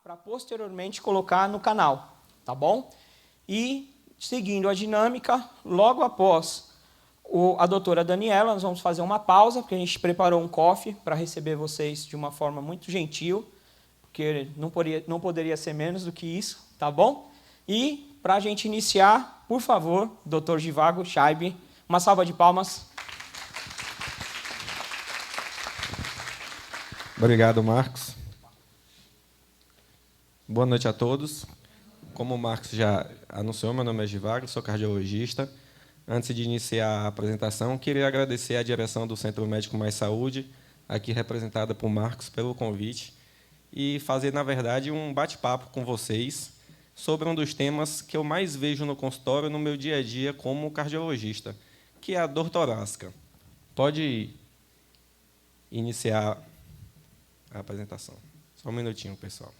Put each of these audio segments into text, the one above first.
para posteriormente colocar no canal, tá bom? E, seguindo a dinâmica, logo após a doutora Daniela, nós vamos fazer uma pausa, porque a gente preparou um coffee para receber vocês de uma forma muito gentil, porque não poderia ser menos do que isso, tá bom? E, para a gente iniciar, por favor, doutor Givago Scheibe, uma salva de palmas. Obrigado, Marcos. Boa noite a todos. Como o Marcos já anunciou, meu nome é Givago, sou cardiologista. Antes de iniciar a apresentação, queria agradecer à direção do Centro Médico Mais Saúde, aqui representada por Marcos, pelo convite, e fazer, na verdade, um bate-papo com vocês sobre um dos temas que eu mais vejo no consultório no meu dia a dia como cardiologista, que é a dor torácica. Pode iniciar a apresentação. Só um minutinho, pessoal.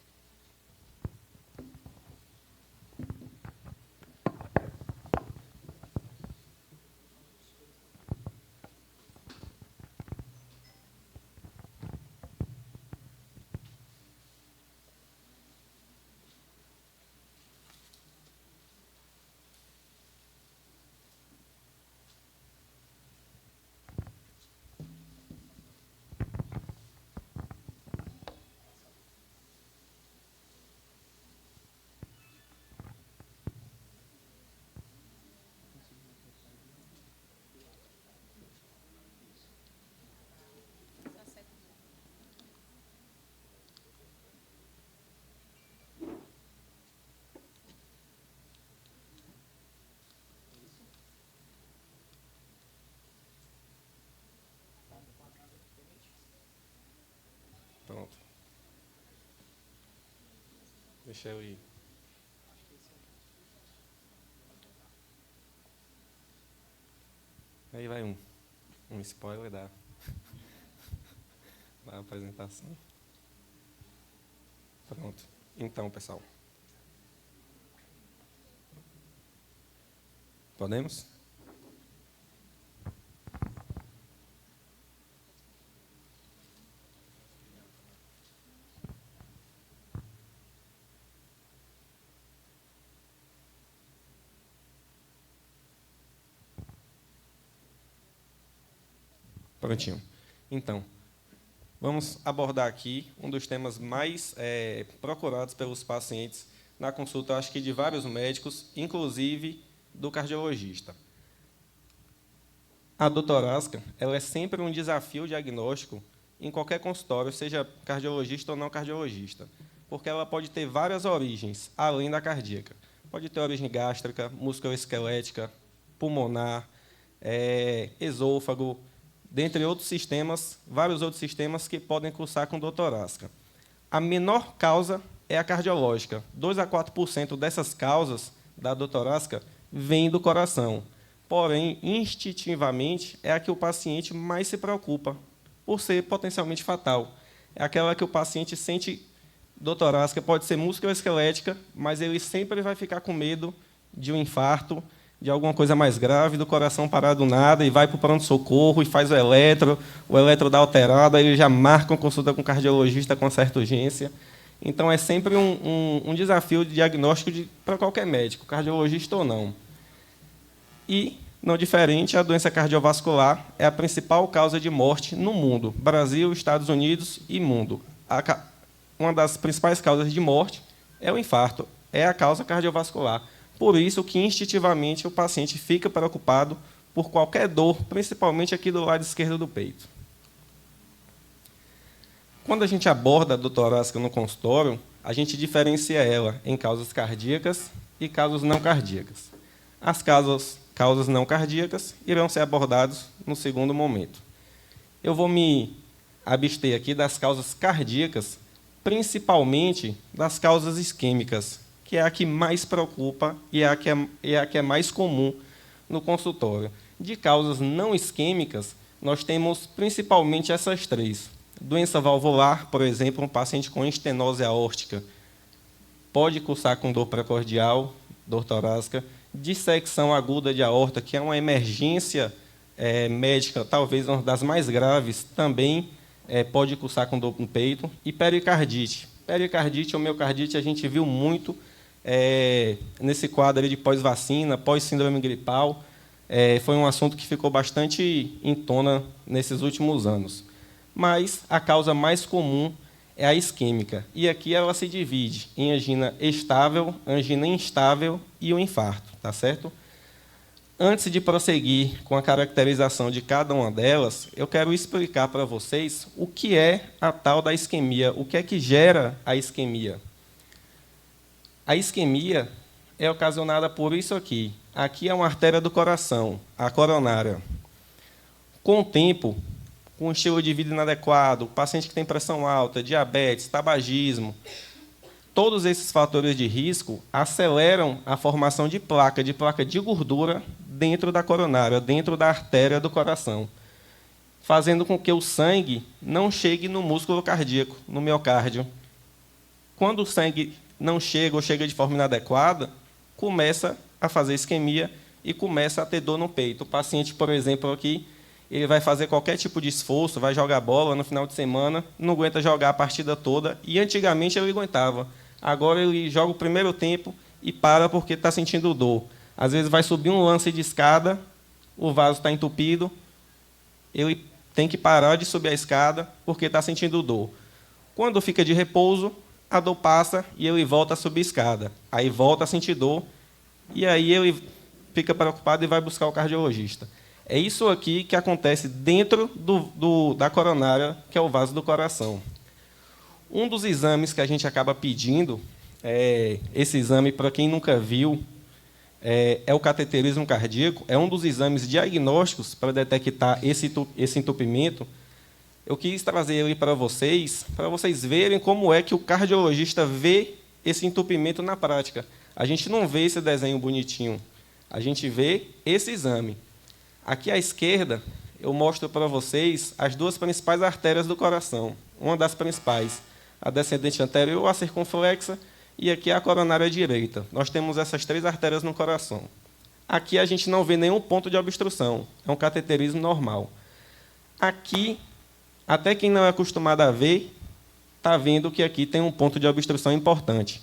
Pronto. Deixa eu ir. Aí vai um spoiler da apresentação. Pronto. Então, pessoal. Podemos? Prontinho. Então, vamos abordar aqui um dos temas mais procurados pelos pacientes na consulta, acho que de vários médicos, inclusive do cardiologista. A dor torácica, ela é sempre um desafio diagnóstico em qualquer consultório, seja cardiologista ou não cardiologista, porque ela pode ter várias origens, além da cardíaca. Pode ter origem gástrica, musculoesquelética, pulmonar, esôfago, dentre outros sistemas, vários outros sistemas que podem cursar com dor torácica. A menor causa é a cardiológica. 2 a 4% dessas causas da dor torácica vêm do coração. Porém, instintivamente, é a que o paciente mais se preocupa, por ser potencialmente fatal. É aquela que o paciente sente dor torácica, pode ser musculoesquelética, mas ele sempre vai ficar com medo de um infarto, de alguma coisa mais grave, do coração parar do nada, e vai para o pronto-socorro e faz o eletro dá alterado, aí ele já marca uma consulta com o cardiologista com certa urgência. Então, é sempre um desafio de diagnóstico para qualquer médico, cardiologista ou não. E, não diferente, a doença cardiovascular é a principal causa de morte no mundo, Brasil, Estados Unidos e mundo. Uma das principais causas de morte é o infarto, é a causa cardiovascular. Por isso que, instintivamente, o paciente fica preocupado por qualquer dor, principalmente aqui do lado esquerdo do peito. Quando a gente aborda a dor torácica no consultório, a gente diferencia ela em causas cardíacas e causas não cardíacas. As causas não cardíacas irão ser abordadas no segundo momento. Eu vou me abster aqui das causas cardíacas, principalmente das causas isquêmicas, que é a que mais preocupa e é a que é mais comum no consultório. De causas não isquêmicas, nós temos principalmente essas três. Doença valvular, por exemplo, um paciente com estenose aórtica pode cursar com dor precordial, dor torácica. Dissecção aguda de aorta, que é uma emergência médica, talvez uma das mais graves, também pode cursar com dor no peito. E pericardite, Pericardite ou miocardite a gente viu muito nesse quadro ali de pós-vacina, pós-síndrome gripal. Foi um assunto que ficou bastante em tona nesses últimos anos. Mas a causa mais comum é a isquêmica. E aqui ela se divide em angina estável, angina instável e o infarto, tá certo? Antes de prosseguir com a caracterização de cada uma delas, eu quero explicar para vocês o que é a tal da isquemia, o que é que gera a isquemia. A isquemia é ocasionada por isso aqui. Aqui é uma artéria do coração, a coronária. Com o tempo, com um estilo de vida inadequado, paciente que tem pressão alta, diabetes, tabagismo, todos esses fatores de risco aceleram a formação de placa de gordura dentro da coronária, dentro da artéria do coração, fazendo com que o sangue não chegue no músculo cardíaco, no miocárdio. Quando o sangue não chega ou chega de forma inadequada, começa a fazer isquemia e começa a ter dor no peito. O paciente, por exemplo, aqui, ele vai fazer qualquer tipo de esforço, vai jogar bola no final de semana, não aguenta jogar a partida toda, e antigamente ele aguentava. Agora ele joga o primeiro tempo e para porque está sentindo dor. Às vezes vai subir um lance de escada, o vaso está entupido, ele tem que parar de subir a escada porque está sentindo dor. Quando fica de repouso, a dor passa e ele volta a subir a escada. Aí volta a sentir dor e aí ele fica preocupado e vai buscar o cardiologista. É isso aqui que acontece dentro da coronária, que é o vaso do coração. Um dos exames que a gente acaba pedindo, esse exame, para quem nunca viu, é o cateterismo cardíaco, é um dos exames diagnósticos para detectar esse entupimento. Eu quis trazer ele para vocês verem como é que o cardiologista vê esse entupimento na prática. A gente não vê esse desenho bonitinho, a gente vê esse exame. Aqui à esquerda, eu mostro para vocês as duas principais artérias do coração. Uma das principais, a descendente anterior, a circunflexa, e aqui a coronária direita. Nós temos essas três artérias no coração. Aqui a gente não vê nenhum ponto de obstrução, é um cateterismo normal. Aqui, até quem não é acostumado a ver, está vendo que aqui tem um ponto de obstrução importante.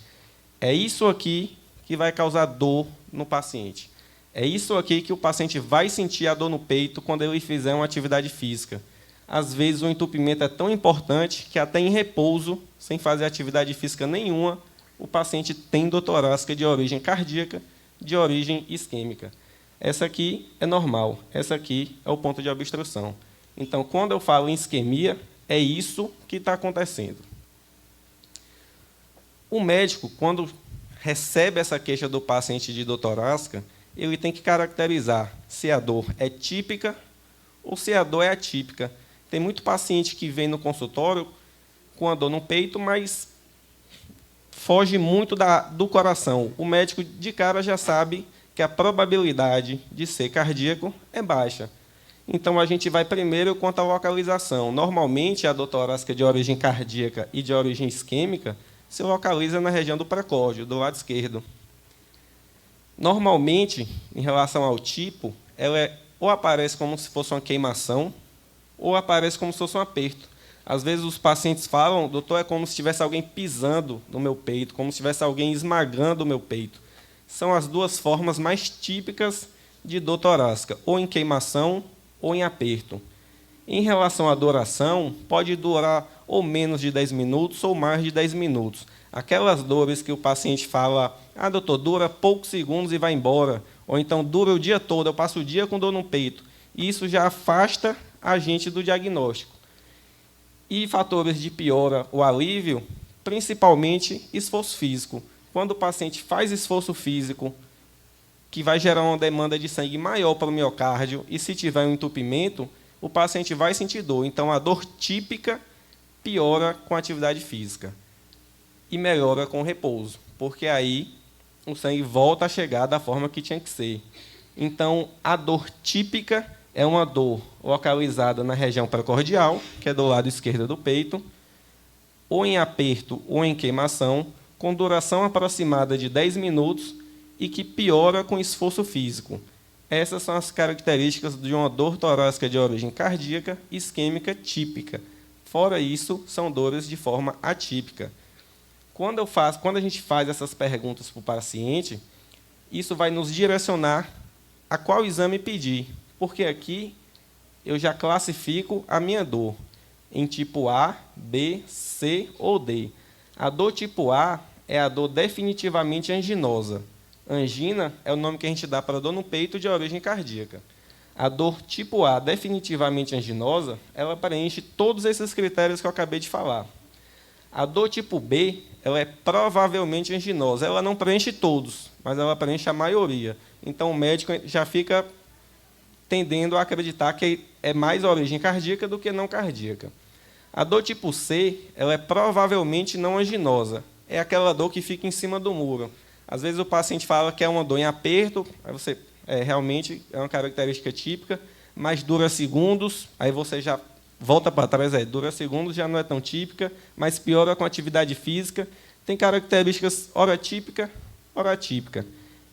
É isso aqui que vai causar dor no paciente. É isso aqui que o paciente vai sentir a dor no peito quando ele fizer uma atividade física. Às vezes, o entupimento é tão importante que, até em repouso, sem fazer atividade física nenhuma, o paciente tem dor torácica de origem cardíaca, de origem isquêmica. Essa aqui é normal, essa aqui é o ponto de obstrução. Então, quando eu falo em isquemia, é isso que está acontecendo. O médico, quando recebe essa queixa do paciente de dor torácica, ele tem que caracterizar se a dor é típica ou se a dor é atípica. Tem muito paciente que vem no consultório com a dor no peito, mas foge muito do coração. O médico, de cara, já sabe que a probabilidade de ser cardíaco é baixa. Então, a gente vai primeiro quanto à localização. Normalmente, a dor torácica de origem cardíaca e de origem isquêmica se localiza na região do pré-córdio, do lado esquerdo. Normalmente, em relação ao tipo, ela ou aparece como se fosse uma queimação, ou aparece como se fosse um aperto. Às vezes, os pacientes falam, doutor, é como se tivesse alguém pisando no meu peito, como se tivesse alguém esmagando o meu peito. São as duas formas mais típicas de dor torácica, ou em queimação ou em aperto. Em relação à duração, pode durar ou menos de 10 minutos ou mais de 10 minutos. Aquelas dores que o paciente fala, doutor, dura poucos segundos e vai embora, ou então dura o dia todo, eu passo o dia com dor no peito. Isso já afasta a gente do diagnóstico. E fatores de piora ou alívio, principalmente esforço físico. Quando o paciente faz esforço físico, que vai gerar uma demanda de sangue maior para o miocárdio, e se tiver um entupimento, o paciente vai sentir dor. Então, a dor típica piora com a atividade física e melhora com o repouso, porque aí o sangue volta a chegar da forma que tinha que ser. Então, a dor típica é uma dor localizada na região precordial, que é do lado esquerdo do peito, ou em aperto ou em queimação, com duração aproximada de 10 minutos e que piora com esforço físico. Essas são as características de uma dor torácica de origem cardíaca isquêmica típica. Fora isso, são dores de forma atípica. Quando a gente faz essas perguntas para o paciente, isso vai nos direcionar a qual exame pedir, porque aqui eu já classifico a minha dor em tipo A, B, C ou D. A dor tipo A é a dor definitivamente anginosa. Angina é o nome que a gente dá para dor no peito de origem cardíaca. A dor tipo A, definitivamente anginosa, ela preenche todos esses critérios que eu acabei de falar. A dor tipo B, ela é provavelmente anginosa. Ela não preenche todos, mas ela preenche a maioria. Então, o médico já fica tendendo a acreditar que é mais origem cardíaca do que não cardíaca. A dor tipo C, ela é provavelmente não anginosa. É aquela dor que fica em cima do muro. Às vezes o paciente fala que é uma dor em aperto, aí você realmente é uma característica típica, mas dura segundos, aí você já volta para trás, dura segundos, já não é tão típica, mas piora com atividade física, tem características ora típica, ora atípica.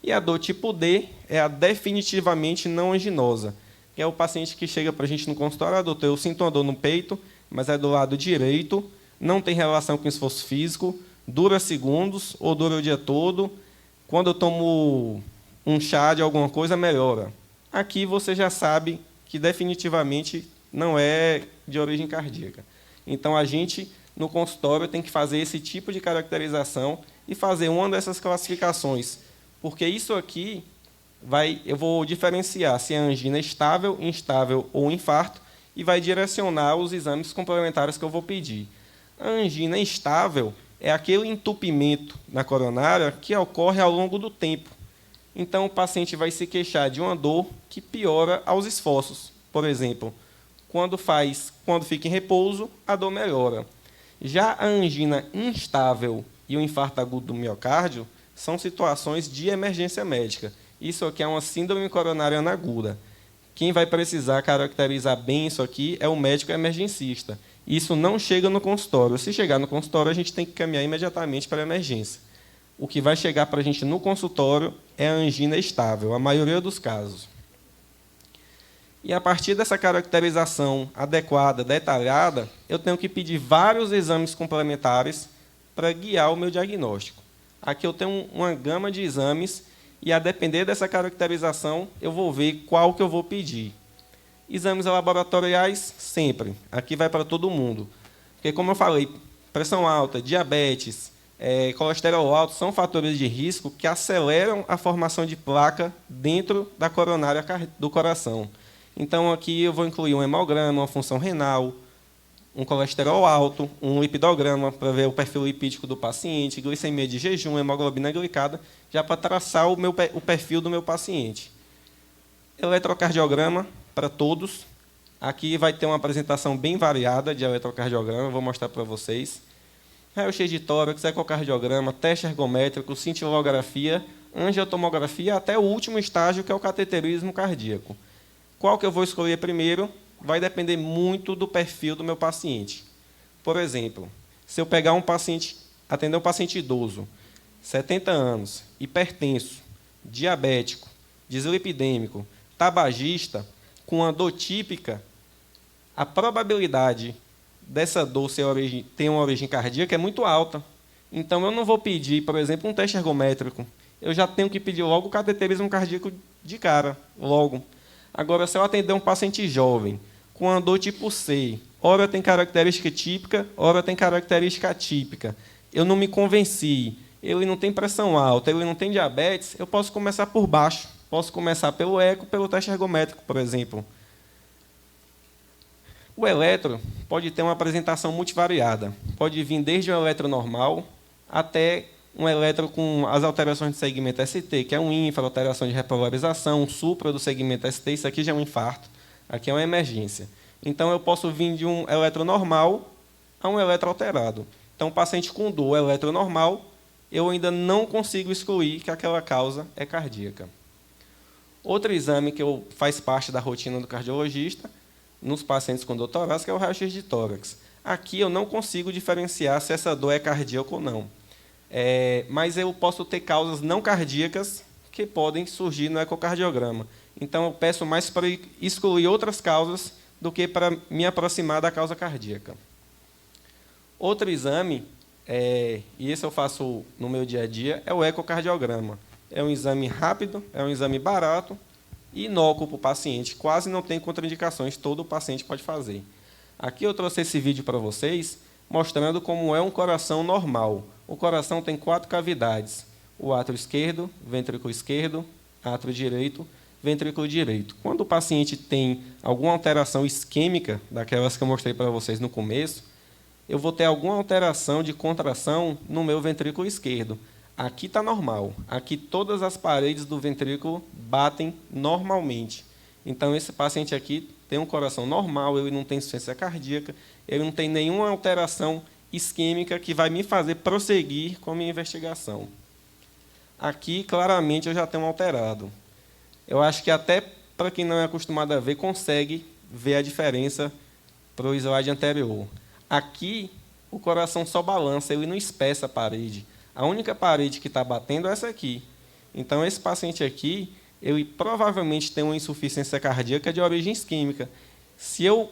E a dor tipo D é a definitivamente não anginosa, que é o paciente que chega para a gente no consultório, doutor, eu sinto uma dor no peito, mas é do lado direito, não tem relação com esforço físico, dura segundos ou dura o dia todo, quando eu tomo um chá de alguma coisa, melhora. Aqui você já sabe que definitivamente não é de origem cardíaca. Então, a gente, no consultório, tem que fazer esse tipo de caracterização e fazer uma dessas classificações, porque isso aqui eu vou diferenciar se é angina estável, instável ou infarto e vai direcionar os exames complementares que eu vou pedir. A angina estável é aquele entupimento na coronária que ocorre ao longo do tempo. Então, o paciente vai se queixar de uma dor que piora aos esforços. Por exemplo, quando fica em repouso, a dor melhora. Já a angina instável e o infarto agudo do miocárdio são situações de emergência médica. Isso aqui é uma síndrome coronariana aguda. Quem vai precisar caracterizar bem isso aqui é o médico emergencista. Isso não chega no consultório. Se chegar no consultório, a gente tem que caminhar imediatamente para a emergência. O que vai chegar para a gente no consultório é a angina estável, a maioria dos casos. E, a partir dessa caracterização adequada, detalhada, eu tenho que pedir vários exames complementares para guiar o meu diagnóstico. Aqui eu tenho uma gama de exames e, a depender dessa caracterização, eu vou ver qual que eu vou pedir. Exames laboratoriais, sempre. Aqui vai para todo mundo. Porque, como eu falei, pressão alta, diabetes, colesterol alto são fatores de risco que aceleram a formação de placa dentro da coronária do coração. Então, aqui eu vou incluir um hemograma, uma função renal, um colesterol alto, um lipidograma para ver o perfil lipídico do paciente, glicemia de jejum, hemoglobina glicada, já para traçar o perfil do meu paciente. Eletrocardiograma para todos. Aqui vai ter uma apresentação bem variada de eletrocardiograma, vou mostrar para vocês. Raio-x de tórax, ecocardiograma, teste ergométrico, cintilografia, angiotomografia, até o último estágio, que é o cateterismo cardíaco. Qual que eu vou escolher primeiro vai depender muito do perfil do meu paciente. Por exemplo, se eu pegar atender um paciente idoso, 70 anos, hipertenso, diabético, dislipidêmico, tabagista, com uma dor típica, a probabilidade dessa dor ter uma origem cardíaca é muito alta. Então, eu não vou pedir, por exemplo, um teste ergométrico. Eu já tenho que pedir logo o cateterismo cardíaco de cara, logo. Agora, se eu atender um paciente jovem, com uma dor tipo C, ora tem característica típica, ora tem característica atípica, eu não me convenci, ele não tem pressão alta, ele não tem diabetes, eu posso começar por baixo. Posso começar pelo eco, pelo teste ergométrico, por exemplo. O eletro pode ter uma apresentação multivariada. Pode vir desde um eletro normal até um eletro com as alterações de segmento ST, que é um infra, alteração de repolarização, um supra do segmento ST, isso aqui já é um infarto, aqui é uma emergência. Então, eu posso vir de um eletro normal a um eletro alterado. Então, paciente com dor eletro normal, eu ainda não consigo excluir que aquela causa é cardíaca. Outro exame que faz parte da rotina do cardiologista, nos pacientes com dor torácica, é o raio-x de tórax. Aqui eu não consigo diferenciar se essa dor é cardíaca ou não. Mas eu posso ter causas não cardíacas que podem surgir no ecocardiograma. Então, eu peço mais para excluir outras causas do que para me aproximar da causa cardíaca. Outro exame e esse eu faço no meu dia a dia, é o ecocardiograma. É um exame rápido, é um exame barato e inócuo para o paciente. Quase não tem contraindicações, todo paciente pode fazer. Aqui eu trouxe esse vídeo para vocês, mostrando como é um coração normal. O coração tem 4 cavidades. O átrio esquerdo, ventrículo esquerdo, átrio direito, ventrículo direito. Quando o paciente tem alguma alteração isquêmica, daquelas que eu mostrei para vocês no começo, eu vou ter alguma alteração de contração no meu ventrículo esquerdo. Aqui está normal. Aqui todas as paredes do ventrículo batem normalmente. Então, esse paciente aqui tem um coração normal, ele não tem insuficiência cardíaca, ele não tem nenhuma alteração isquêmica que vai me fazer prosseguir com a minha investigação. Aqui, claramente, eu já tenho um alterado. Eu acho que até para quem não é acostumado a ver, consegue ver a diferença para o slide anterior. Aqui, o coração só balança, ele não espessa a parede. A única parede que está batendo é essa aqui. Então, esse paciente aqui, ele provavelmente tem uma insuficiência cardíaca de origem isquêmica. Se o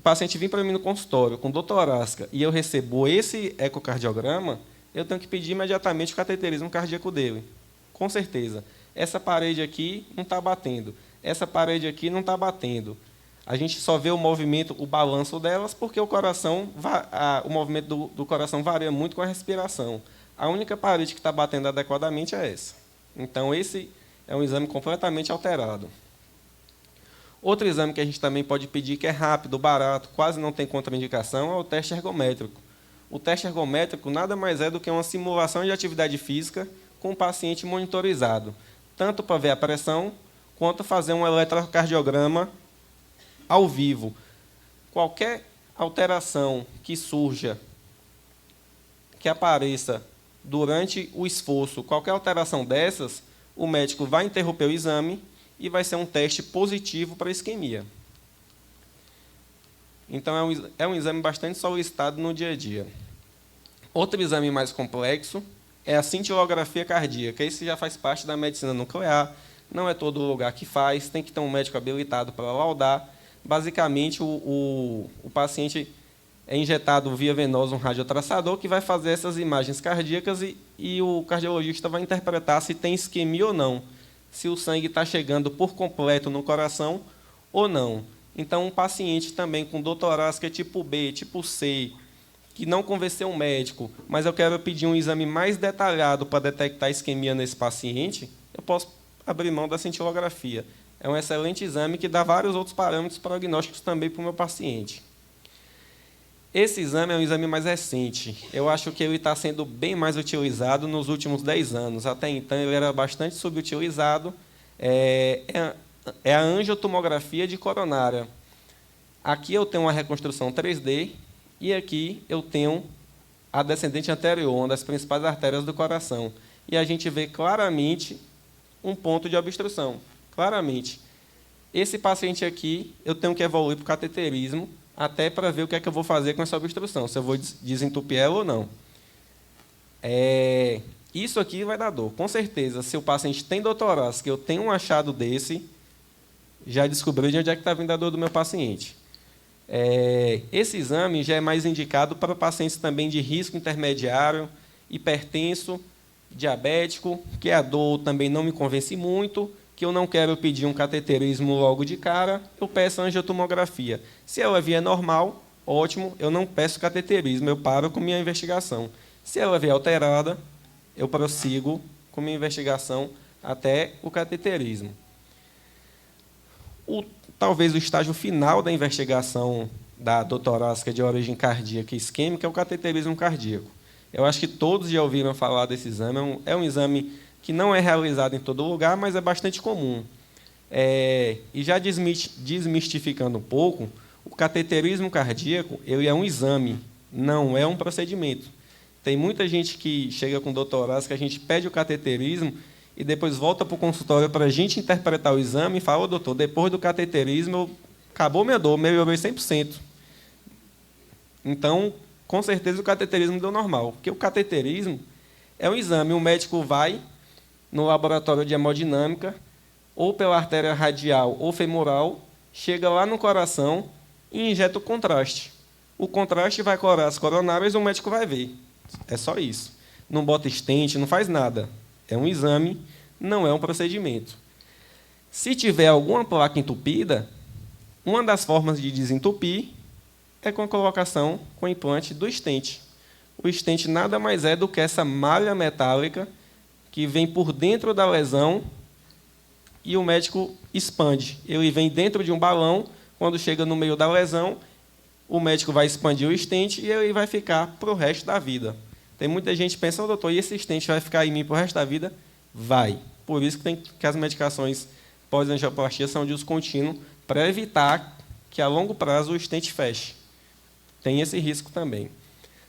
paciente vir para mim no consultório com dor torácica e eu recebo esse ecocardiograma, eu tenho que pedir imediatamente o cateterismo cardíaco dele. Com certeza. Essa parede aqui não está batendo. Essa parede aqui não está batendo. A gente só vê o movimento, o balanço delas, porque o movimento do coração varia muito com a respiração. A única parede que está batendo adequadamente é essa. Então, esse é um exame completamente alterado. Outro exame que a gente também pode pedir, que é rápido, barato, quase não tem contraindicação, é o teste ergométrico. O teste ergométrico nada mais é do que uma simulação de atividade física com o paciente monitorizado, tanto para ver a pressão, quanto fazer um eletrocardiograma ao vivo. Qualquer alteração que surja, que apareça durante o esforço, qualquer alteração dessas, o médico vai interromper o exame e vai ser um teste positivo para isquemia. Então, é um exame bastante solicitado no dia a dia. Outro exame mais complexo é a cintilografia cardíaca. Esse já faz parte da medicina nuclear, não é todo lugar que faz, tem que ter um médico habilitado para laudar. Basicamente, o paciente é injetado via venosa um radiotraçador que vai fazer essas imagens cardíacas e o cardiologista vai interpretar se tem isquemia ou não, se o sangue está chegando por completo no coração ou não. Então, um paciente também com dor torácica tipo B, tipo C, que não convenceu um médico, mas eu quero pedir um exame mais detalhado para detectar isquemia nesse paciente, eu posso abrir mão da cintilografia. É um excelente exame que dá vários outros parâmetros prognósticos também para o meu paciente. Esse exame é um exame mais recente. Eu acho que ele está sendo bem mais utilizado nos últimos 10 anos. Até então, ele era bastante subutilizado. É a angiotomografia de coronária. Aqui eu tenho uma reconstrução 3D e aqui eu tenho a descendente anterior, uma das principais artérias do coração. E a gente vê claramente um ponto de obstrução. Claramente. Esse paciente aqui, eu tenho que evoluir para o cateterismo, até para ver o que é que eu vou fazer com essa obstrução, se eu vou desentupir ela ou não. Isso aqui vai dar dor. Com certeza, se o paciente tem dor torácica, eu tenho um achado desse, já descobri de onde é que está vindo a dor do meu paciente. Esse exame já é mais indicado para pacientes também de risco intermediário, hipertenso, diabético, que a dor também não me convence muito, que eu não quero pedir um cateterismo logo de cara, eu peço angiotomografia. Se ela vier normal, ótimo, eu não peço cateterismo, eu paro com minha investigação. Se ela vier alterada, eu prossigo com minha investigação até o cateterismo. Talvez o estágio final da investigação da dor torácica de origem cardíaca e isquêmica é o cateterismo cardíaco. Eu acho que todos já ouviram falar desse exame, é um exame que não é realizado em todo lugar, mas é bastante comum. E já desmistificando um pouco, o cateterismo cardíaco ele é um exame, não é um procedimento. Tem muita gente que chega com dor torácica, a gente pede o cateterismo e depois volta para o consultório para a gente interpretar o exame e fala, doutor, depois do cateterismo, acabou minha dor, melhorou 100%. Então, com certeza, o cateterismo deu normal, porque o cateterismo é um exame, o médico vai no laboratório de hemodinâmica, ou pela artéria radial ou femoral, chega lá no coração e injeta o contraste. O contraste vai corar as coronárias e o médico vai ver. É só isso. Não bota stent, não faz nada. É um exame, não é um procedimento. Se tiver alguma placa entupida, uma das formas de desentupir é com a colocação com o implante do stent. O stent nada mais é do que essa malha metálica que vem por dentro da lesão e o médico expande. Ele vem dentro de um balão, quando chega no meio da lesão, o médico vai expandir o stent e ele vai ficar para o resto da vida. Tem muita gente pensando, doutor, e esse stent vai ficar em mim para o resto da vida? Vai. Por isso que as medicações pós-angioplastia são de uso contínuo, para evitar que, a longo prazo, o stent feche. Tem esse risco também.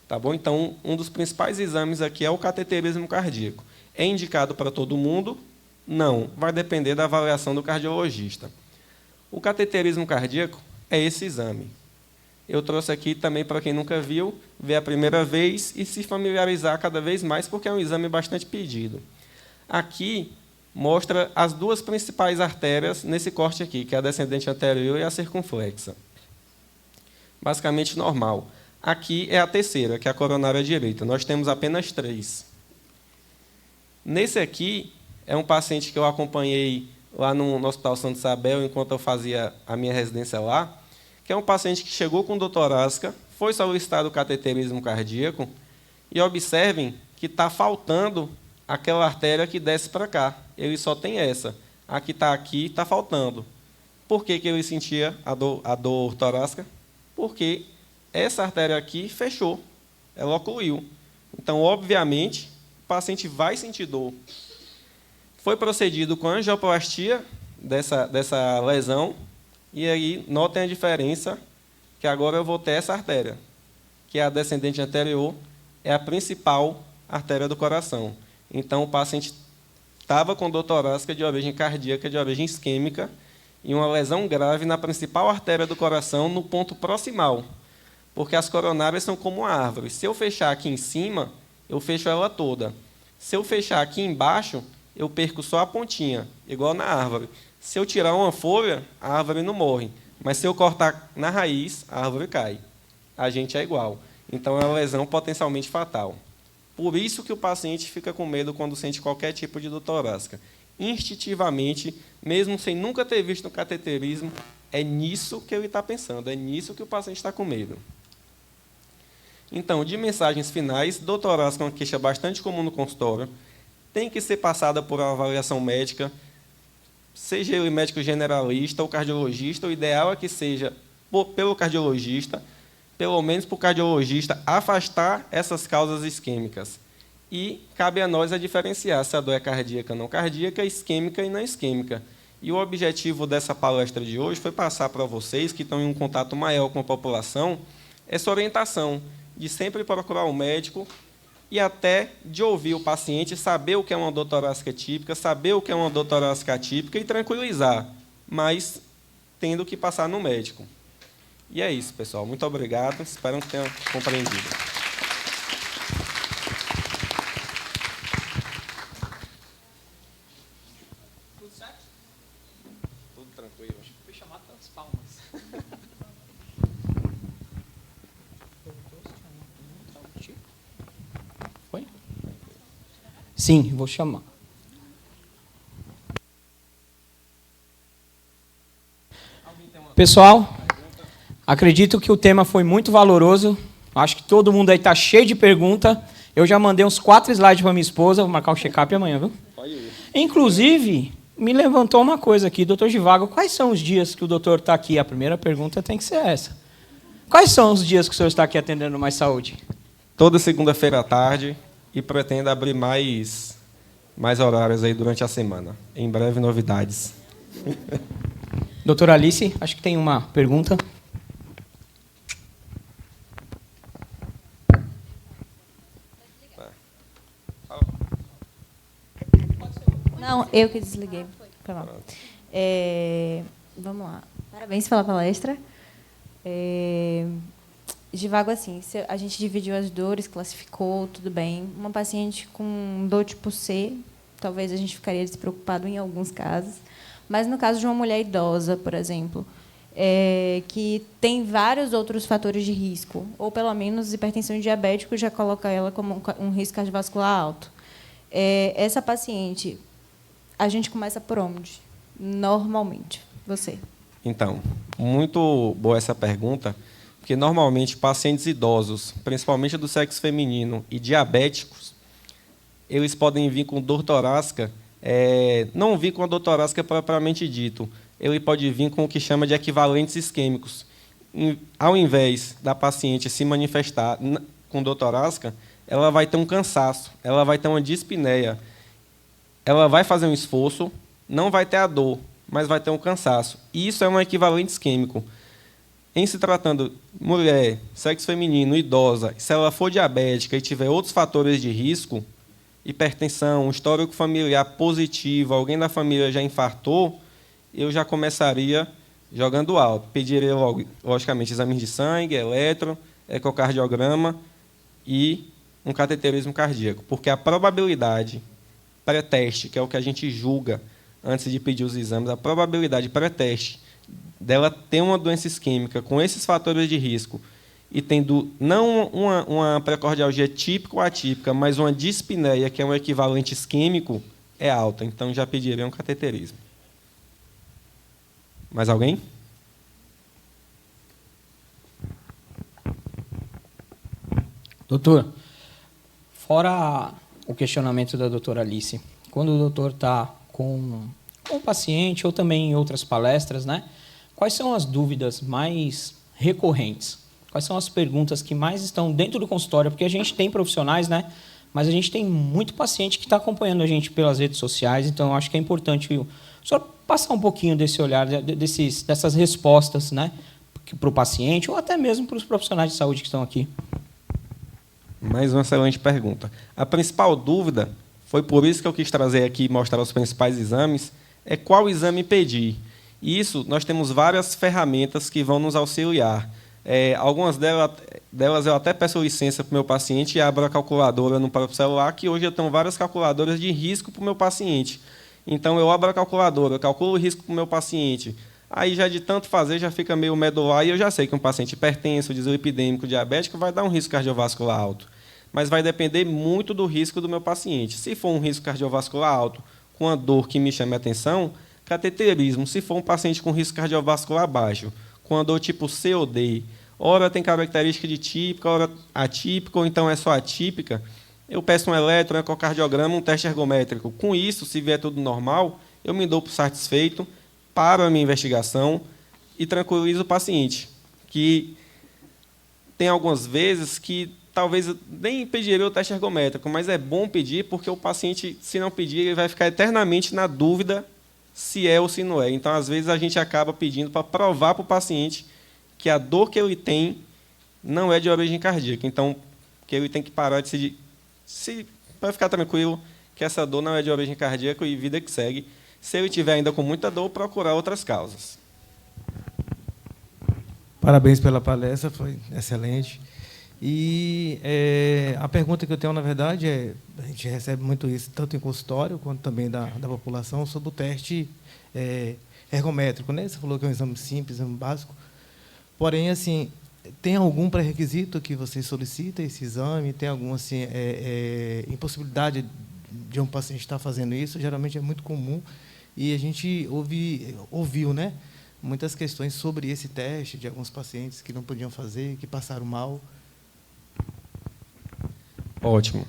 Tá bom? Então, um dos principais exames aqui é o cateterismo cardíaco. É indicado para todo mundo? Não. Vai depender da avaliação do cardiologista. O cateterismo cardíaco é esse exame. Eu trouxe aqui também para quem nunca viu, ver a primeira vez e se familiarizar cada vez mais, porque é um exame bastante pedido. Aqui mostra as duas principais artérias nesse corte aqui, que é a descendente anterior e a circunflexa. Basicamente normal. Aqui é a terceira, que é a coronária direita. Nós temos apenas 3. Nesse aqui, é um paciente que eu acompanhei lá no Hospital Santa Isabel, enquanto eu fazia a minha residência lá, que é um paciente que chegou com dor torácica, foi solicitado o cateterismo cardíaco, e observem que está faltando aquela artéria que desce para cá. Ele só tem essa. Aqui, está faltando. Por que ele sentia a dor torácica? Porque essa artéria aqui fechou, ela ocluiu. Então, obviamente, o paciente vai sentir dor. Foi procedido com a angioplastia dessa lesão, e aí notem a diferença, que agora eu vou ter essa artéria, que é a descendente anterior, é a principal artéria do coração. Então, o paciente estava com dor torácica de origem cardíaca, de origem isquêmica, e uma lesão grave na principal artéria do coração, no ponto proximal, porque as coronárias são como uma árvore. Se eu fechar aqui em cima, eu fecho ela toda. Se eu fechar aqui embaixo, eu perco só a pontinha, igual na árvore. Se eu tirar uma folha, a árvore não morre. Mas se eu cortar na raiz, a árvore cai. A gente é igual. Então, é uma lesão potencialmente fatal. Por isso que o paciente fica com medo quando sente qualquer tipo de dor torácica. Instintivamente, mesmo sem nunca ter visto um cateterismo, é nisso que ele está pensando, é nisso que o paciente está com medo. Então, de mensagens finais, dor torácica é uma queixa bastante comum no consultório, tem que ser passada por uma avaliação médica, seja ele médico generalista ou cardiologista, o ideal é que seja pelo cardiologista, pelo menos para o cardiologista afastar essas causas isquêmicas. E cabe a nós a diferenciar se a dor é cardíaca ou não cardíaca, isquêmica e não isquêmica. E o objetivo dessa palestra de hoje foi passar para vocês, que estão em um contato maior com a população, essa orientação de sempre procurar um médico e até de ouvir o paciente, saber o que é uma dor torácica típica, saber o que é uma dor torácica atípica e tranquilizar, mas tendo que passar no médico. E é isso, pessoal. Muito obrigado. Espero que tenham compreendido. Tudo certo? Tudo tranquilo. Fui chamar tantas palmas. Foi? Sim, vou chamar. Pessoal, acredito que o tema foi muito valoroso. Acho que todo mundo aí está cheio de pergunta. Eu já mandei uns 4 slides para minha esposa. Vou marcar o check-up amanhã, viu? Inclusive, me levantou uma coisa aqui. Doutor Givago, quais são os dias que o doutor está aqui? A primeira pergunta tem que ser essa. Quais são os dias que o senhor está aqui atendendo Mais Saúde? Toda segunda-feira à tarde e pretendo abrir mais horários aí durante a semana. Em breve, novidades. Doutora Alice, acho que tem uma pergunta. Não, eu que desliguei. Vamos lá. Parabéns pela palestra. Givago, assim, a gente dividiu as dores, classificou, tudo bem. Uma paciente com dor tipo C, talvez a gente ficaria despreocupado em alguns casos. Mas no caso de uma mulher idosa, por exemplo, que tem vários outros fatores de risco, ou pelo menos hipertensão diabética já coloca ela como um risco cardiovascular alto. Essa paciente, a gente começa por onde? Normalmente, você. Então, muito boa essa pergunta, porque normalmente pacientes idosos, principalmente do sexo feminino e diabéticos, eles podem vir com dor torácica, não vir com a dor torácica propriamente dito, ele pode vir com o que chama de equivalentes isquêmicos. Ao invés da paciente se manifestar com dor torácica, ela vai ter um cansaço, ela vai ter uma dispneia, ela vai fazer um esforço, não vai ter a dor, mas vai ter um cansaço. E isso é um equivalente isquêmico. Em se tratando mulher, sexo feminino, idosa, se ela for diabética e tiver outros fatores de risco, hipertensão, histórico familiar positivo, alguém da família já infartou, eu já começaria jogando alto. Pediria, logicamente, exames de sangue, eletro, ecocardiograma e um cateterismo cardíaco, porque a probabilidade pré-teste, que é o que a gente julga antes de pedir os exames, a probabilidade pré-teste dela ter uma doença isquêmica com esses fatores de risco e tendo não uma precordialgia típica ou atípica, mas uma dispneia, que é um equivalente isquêmico, é alta. Então, já pediria um cateterismo. Mais alguém? Doutor, fora o questionamento da doutora Alice, quando o doutor está com o paciente ou também em outras palestras, né? Quais são as dúvidas mais recorrentes? Quais são as perguntas que mais estão dentro do consultório? Porque a gente tem profissionais, né? Mas a gente tem muito paciente que está acompanhando a gente pelas redes sociais, então eu acho que é importante o senhor passar um pouquinho desse olhar, dessas respostas, né? Para o paciente ou até mesmo para os profissionais de saúde que estão aqui. Mais uma excelente pergunta. A principal dúvida, foi por isso que eu quis trazer aqui e mostrar os principais exames, é qual exame pedir. E isso, nós temos várias ferramentas que vão nos auxiliar. Algumas delas eu até peço licença para o meu paciente e abro a calculadora no próprio celular, que hoje eu tenho várias calculadoras de risco para o meu paciente. Então, eu abro a calculadora, eu calculo o risco para o meu paciente. Aí, já de tanto fazer, já fica meio medular, e eu já sei que um paciente hipertenso, dislipidêmico, diabético, vai dar um risco cardiovascular alto. Mas vai depender muito do risco do meu paciente. Se for um risco cardiovascular alto, com a dor que me chama a atenção, cateterismo. Se for um paciente com risco cardiovascular baixo, com a dor tipo C ou D, ora tem característica de típica, ora atípica, ou então é só atípica, eu peço um eletro, um ecocardiograma, um teste ergométrico. Com isso, se vier tudo normal, eu me dou por satisfeito, paro a minha investigação e tranquilizo o paciente, que tem algumas vezes que talvez eu nem pediria o teste ergométrico, mas é bom pedir, porque o paciente, se não pedir, ele vai ficar eternamente na dúvida se é ou se não é. Então, às vezes, a gente acaba pedindo para provar para o paciente que a dor que ele tem não é de origem cardíaca. Então, que ele tem que parar de para ficar tranquilo que essa dor não é de origem cardíaca e vida que segue. Se ele tiver ainda com muita dor, procurar outras causas. Parabéns pela palestra, foi excelente. E a pergunta que eu tenho, na verdade, a gente recebe muito isso, tanto em consultório quanto também da população, sobre o teste ergométrico, né? Você falou que é um exame simples, exame básico. Porém, assim, tem algum pré-requisito que você solicita esse exame? Tem alguma assim, impossibilidade de um paciente estar fazendo isso? Geralmente é muito comum. E a gente ouviu, né, muitas questões sobre esse teste de alguns pacientes que não podiam fazer, que passaram mal. Ótimo.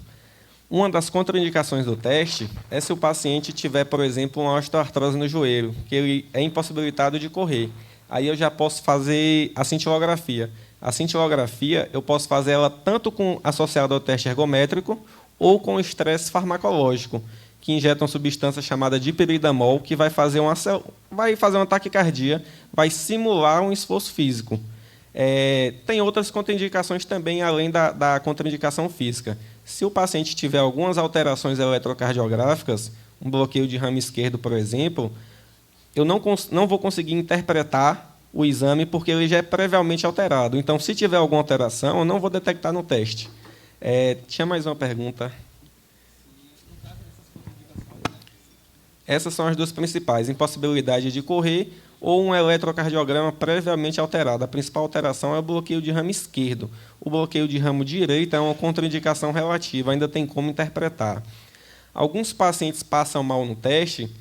Uma das contraindicações do teste é se o paciente tiver, por exemplo, uma osteoartrose no joelho, que ele é impossibilitado de correr. Aí eu já posso fazer a cintilografia. A cintilografia eu posso fazer ela tanto associada ao teste ergométrico ou com estresse farmacológico, que injeta uma substância chamada dipiridamol, que vai fazer uma taquicardia, vai simular um esforço físico. Tem outras contraindicações também, além da contraindicação física. Se o paciente tiver algumas alterações eletrocardiográficas, um bloqueio de ramo esquerdo, por exemplo, eu não vou conseguir interpretar o exame porque ele já é previamente alterado. Então, se tiver alguma alteração, eu não vou detectar no teste. Tinha mais uma pergunta. Essas são as duas principais, impossibilidade de correr ou um eletrocardiograma previamente alterado. A principal alteração é o bloqueio de ramo esquerdo. O bloqueio de ramo direito é uma contraindicação relativa, ainda tem como interpretar. Alguns pacientes passam mal no teste,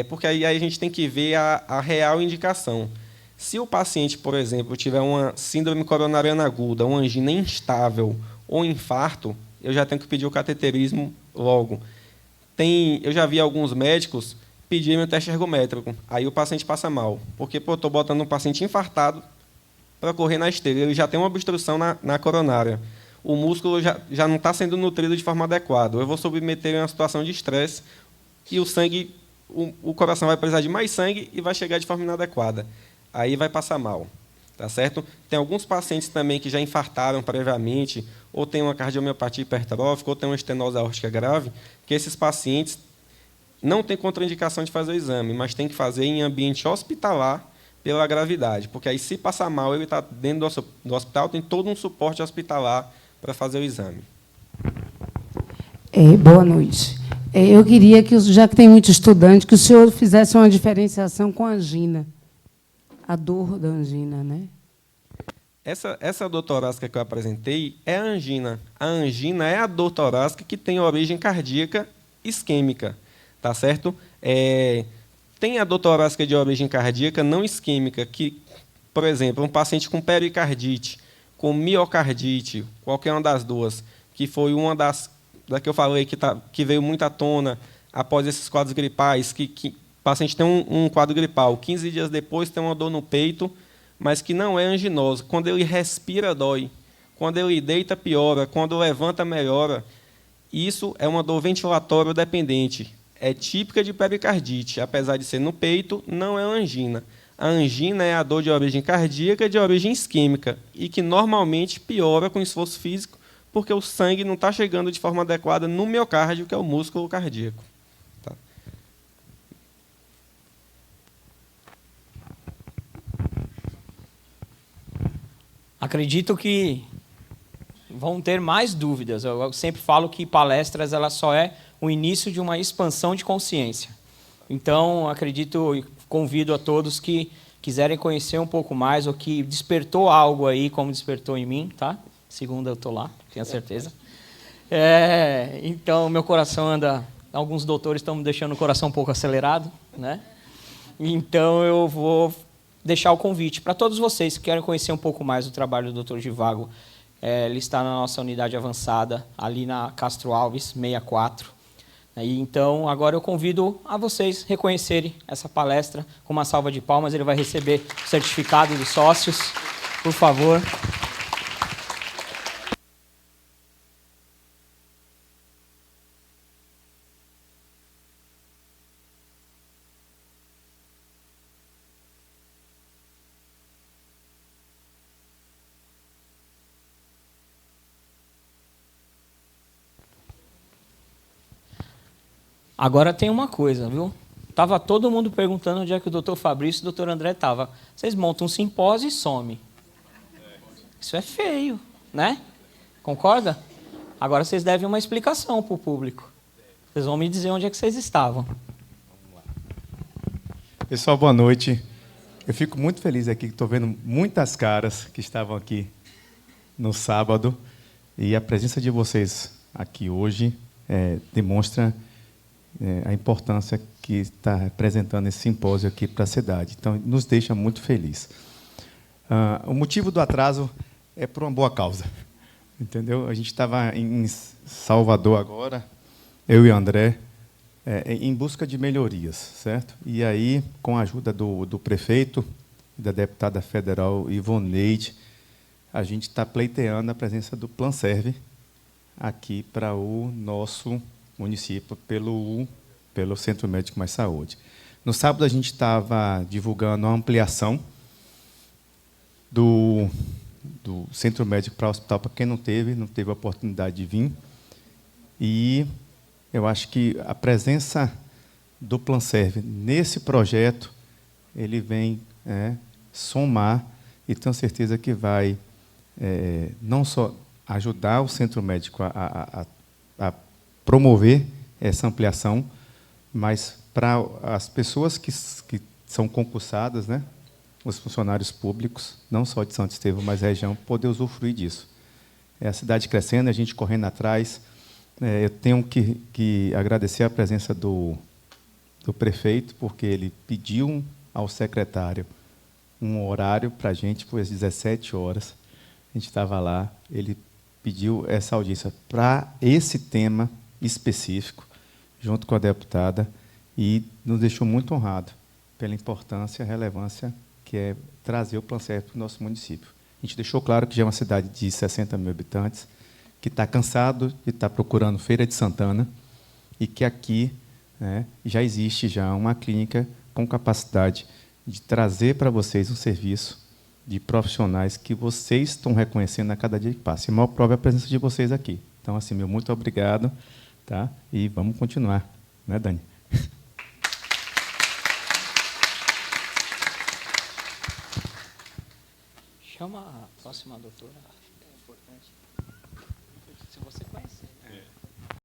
porque aí a gente tem que ver a real indicação. Se o paciente, por exemplo, tiver uma síndrome coronariana aguda, uma angina instável ou infarto, eu já tenho que pedir o cateterismo logo. Eu já vi alguns médicos pedirem o teste ergométrico, aí o paciente passa mal, porque estou botando um paciente infartado para correr na esteira, ele já tem uma obstrução na coronária, o músculo já não está sendo nutrido de forma adequada, eu vou submeter em uma situação de estresse e o sangue, o coração vai precisar de mais sangue e vai chegar de forma inadequada, aí vai passar mal. Tá certo? Tem alguns pacientes também que já infartaram previamente, ou tem uma cardiomiopatia hipertrófica, ou tem uma estenose aórtica grave, que esses pacientes não têm contraindicação de fazer o exame, mas tem que fazer em ambiente hospitalar pela gravidade, porque aí, se passar mal, ele está dentro do hospital, tem todo um suporte hospitalar para fazer o exame. Boa noite. Eu queria que, já que tem muito estudante, que o senhor fizesse uma diferenciação com a angina. A dor da angina, né? Essa dor torácica que eu apresentei é a angina. A angina é a dor torácica que tem origem cardíaca isquêmica, tá certo? Tem a dor torácica de origem cardíaca não isquêmica, que, por exemplo, um paciente com pericardite, com miocardite, qualquer uma das duas, que foi uma da que eu falei que veio muito à tona após esses quadros gripais, o paciente tem um quadro gripal, 15 dias depois tem uma dor no peito, mas que não é anginosa. Quando ele respira, dói. Quando ele deita, piora. Quando levanta, melhora. Isso é uma dor ventilatória dependente. É típica de pericardite. Apesar de ser no peito, não é angina. A angina é a dor de origem cardíaca de origem isquêmica e que normalmente piora com esforço físico porque o sangue não está chegando de forma adequada no miocárdio, que é o músculo cardíaco. Acredito que vão ter mais dúvidas. Eu sempre falo que palestras ela só é o início de uma expansão de consciência. Então, acredito e convido a todos que quiserem conhecer um pouco mais ou que despertou algo aí, como despertou em mim, tá? Segunda eu estou lá, tenho certeza. Então, meu coração anda... Alguns doutores estão me deixando o coração um pouco acelerado, né? Então, eu vou deixar o convite para todos vocês que querem conhecer um pouco mais do trabalho do Dr. Givago. Ele está na nossa unidade avançada, ali na Castro Alves, 64. Então, agora eu convido a vocês reconhecerem essa palestra com uma salva de palmas. Ele vai receber o certificado dos sócios, por favor. Agora tem uma coisa, viu? Tava todo mundo perguntando onde é que o doutor Fabrício e o doutor André estavam. Vocês montam um simpósio e some. Isso é feio, né? Concorda? Agora vocês devem uma explicação para o público. Vocês vão me dizer onde é que vocês estavam. Pessoal, boa noite. Eu fico muito feliz aqui que estou vendo muitas caras que estavam aqui no sábado. E a presença de vocês aqui hoje demonstra a importância que está representando esse simpósio aqui para a cidade. Então, nos deixa muito feliz. O motivo do atraso é por uma boa causa. Entendeu? A gente estava em Salvador agora, eu e o André, em busca de melhorias, certo? E aí, com a ajuda do prefeito e da deputada federal Ivoneide, a gente está pleiteando a presença do Planserve aqui para o nosso município pelo Centro Médico Mais Saúde. No sábado, a gente estava divulgando a ampliação do Centro Médico para o hospital, para quem não teve a oportunidade de vir. E eu acho que a presença do Planserve nesse projeto, ele vem somar, e tenho certeza que vai não só ajudar o Centro Médico a promover essa ampliação, mas para as pessoas que são concursadas, né? Os funcionários públicos, não só de Santo Estevão, mas região, poder usufruir disso. É a cidade crescendo, a gente correndo atrás. Eu tenho que agradecer a presença do prefeito, porque ele pediu ao secretário um horário para a gente, foi às 17 horas. A gente estava lá, ele pediu essa audiência para esse tema específico, junto com a deputada, e nos deixou muito honrado pela importância e relevância que é trazer o Plancert para o nosso município. A gente deixou claro que já é uma cidade de 60 mil habitantes, que está cansado de estar procurando Feira de Santana, e que aqui, né, já existe já uma clínica com capacidade de trazer para vocês um serviço de profissionais que vocês estão reconhecendo a cada dia que passa. E a maior prova é a presença de vocês aqui. Então, assim, meu muito obrigado, tá? E vamos continuar, né, Dani? Chama a próxima doutora.